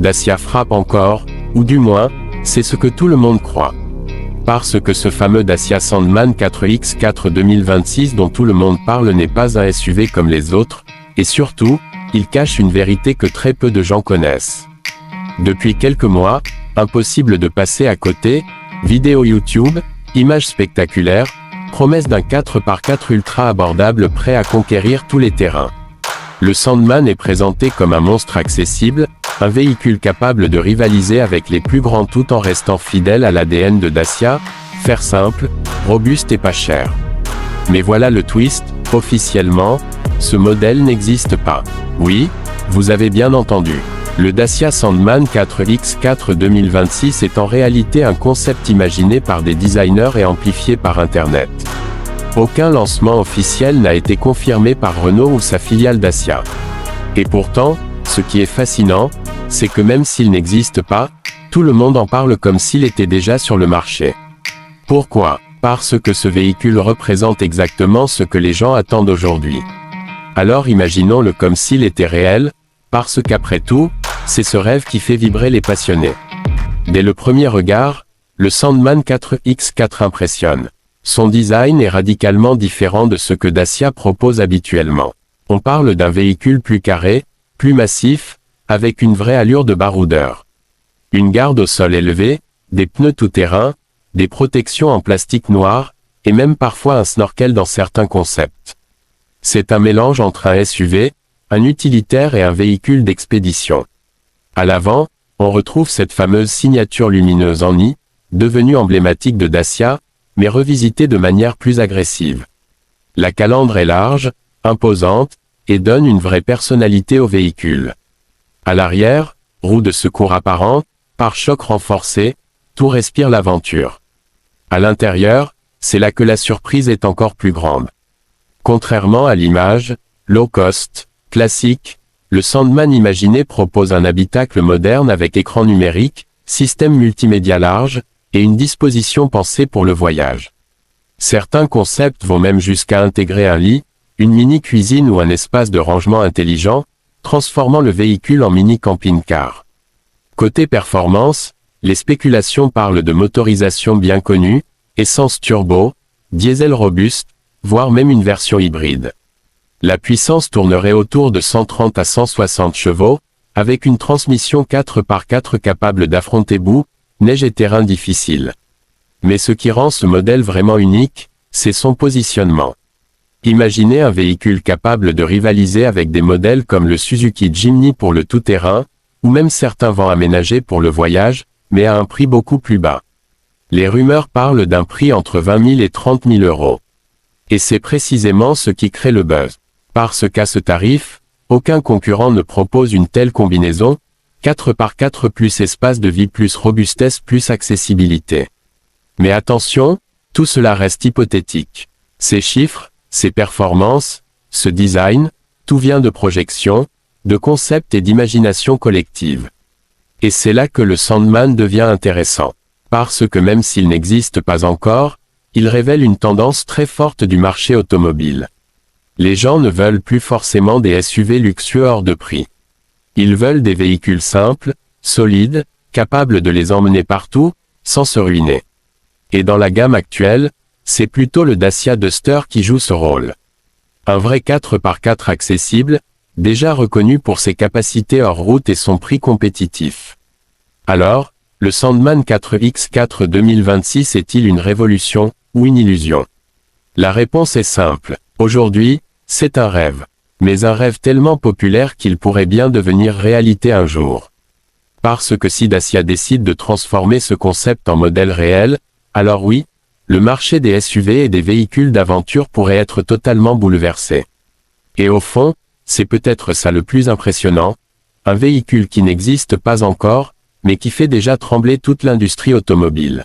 Dacia frappe encore, ou du moins, c'est ce que tout le monde croit. Parce que ce fameux Dacia Sandman 4X4 2026 dont tout le monde parle n'est pas un SUV comme les autres, et surtout, il cache une vérité que très peu de gens connaissent. Depuis quelques mois, impossible de passer à côté, vidéos YouTube, images spectaculaires, promesse d'un 4x4 ultra abordable prêt à conquérir tous les terrains. Le Sandman est présenté comme un monstre accessible, un véhicule capable de rivaliser avec les plus grands tout en restant fidèle à l'ADN de Dacia, faire simple, robuste et pas cher. Mais voilà le twist, officiellement, ce modèle n'existe pas. Oui, vous avez bien entendu. Le Dacia Sandman 4X4 2026 est en réalité un concept imaginé par des designers et amplifié par Internet. Aucun lancement officiel n'a été confirmé par Renault ou sa filiale Dacia. Et pourtant, ce qui est fascinant, c'est que même s'il n'existe pas, tout le monde en parle comme s'il était déjà sur le marché. Pourquoi? Parce que ce véhicule représente exactement ce que les gens attendent aujourd'hui. Alors imaginons-le comme s'il était réel, parce qu'après tout, c'est ce rêve qui fait vibrer les passionnés. Dès le premier regard, le Sandman 4X4 impressionne. Son design est radicalement différent de ce que Dacia propose habituellement. On parle d'un véhicule plus carré, plus massif, avec une vraie allure de baroudeur. Une garde au sol élevée, des pneus tout-terrain, des protections en plastique noir, et même parfois un snorkel dans certains concepts. C'est un mélange entre un SUV, un utilitaire et un véhicule d'expédition. À l'avant, on retrouve cette fameuse signature lumineuse en I, devenue emblématique de Dacia, mais revisitée de manière plus agressive. La calandre est large, imposante, et donne une vraie personnalité au véhicule. À l'arrière, roue de secours apparente, pare-chocs renforcés, tout respire l'aventure. À l'intérieur, c'est là que la surprise est encore plus grande. Contrairement à l'image, low cost, classique, le Sandman imaginé propose un habitacle moderne avec écran numérique, système multimédia large, et une disposition pensée pour le voyage. Certains concepts vont même jusqu'à intégrer un lit, une mini-cuisine ou un espace de rangement intelligent, transformant le véhicule en mini camping-car. Côté performance, les spéculations parlent de motorisation bien connue, essence turbo, diesel robuste, voire même une version hybride. La puissance tournerait autour de 130 à 160 chevaux, avec une transmission 4x4 capable d'affronter boue, neige et terrain difficile. Mais ce qui rend ce modèle vraiment unique, c'est son positionnement. Imaginez un véhicule capable de rivaliser avec des modèles comme le Suzuki Jimny pour le tout-terrain, ou même certains vans aménagés pour le voyage, mais à un prix beaucoup plus bas. Les rumeurs parlent d'un prix entre 20 000 et 30 000 euros. Et c'est précisément ce qui crée le buzz. Parce qu'à ce tarif, aucun concurrent ne propose une telle combinaison, 4x4 plus espace de vie plus robustesse plus accessibilité. Mais attention, tout cela reste hypothétique. Ces chiffres, ces performances, ce design, tout vient de projection, de concept et d'imagination collective. Et c'est là que le Sandman devient intéressant. Parce que même s'il n'existe pas encore, il révèle une tendance très forte du marché automobile. Les gens ne veulent plus forcément des SUV luxueux hors de prix. Ils veulent des véhicules simples, solides, capables de les emmener partout, sans se ruiner. Et dans la gamme actuelle, c'est plutôt le Dacia Duster qui joue ce rôle. Un vrai 4x4 accessible, déjà reconnu pour ses capacités hors route et son prix compétitif. Alors, le Sandman 4X4 2026 est-il une révolution, ou une illusion? La réponse est simple. Aujourd'hui, c'est un rêve. Mais un rêve tellement populaire qu'il pourrait bien devenir réalité un jour. Parce que si Dacia décide de transformer ce concept en modèle réel, alors oui, le marché des SUV et des véhicules d'aventure pourrait être totalement bouleversé. Et au fond, c'est peut-être ça le plus impressionnant, un véhicule qui n'existe pas encore, mais qui fait déjà trembler toute l'industrie automobile.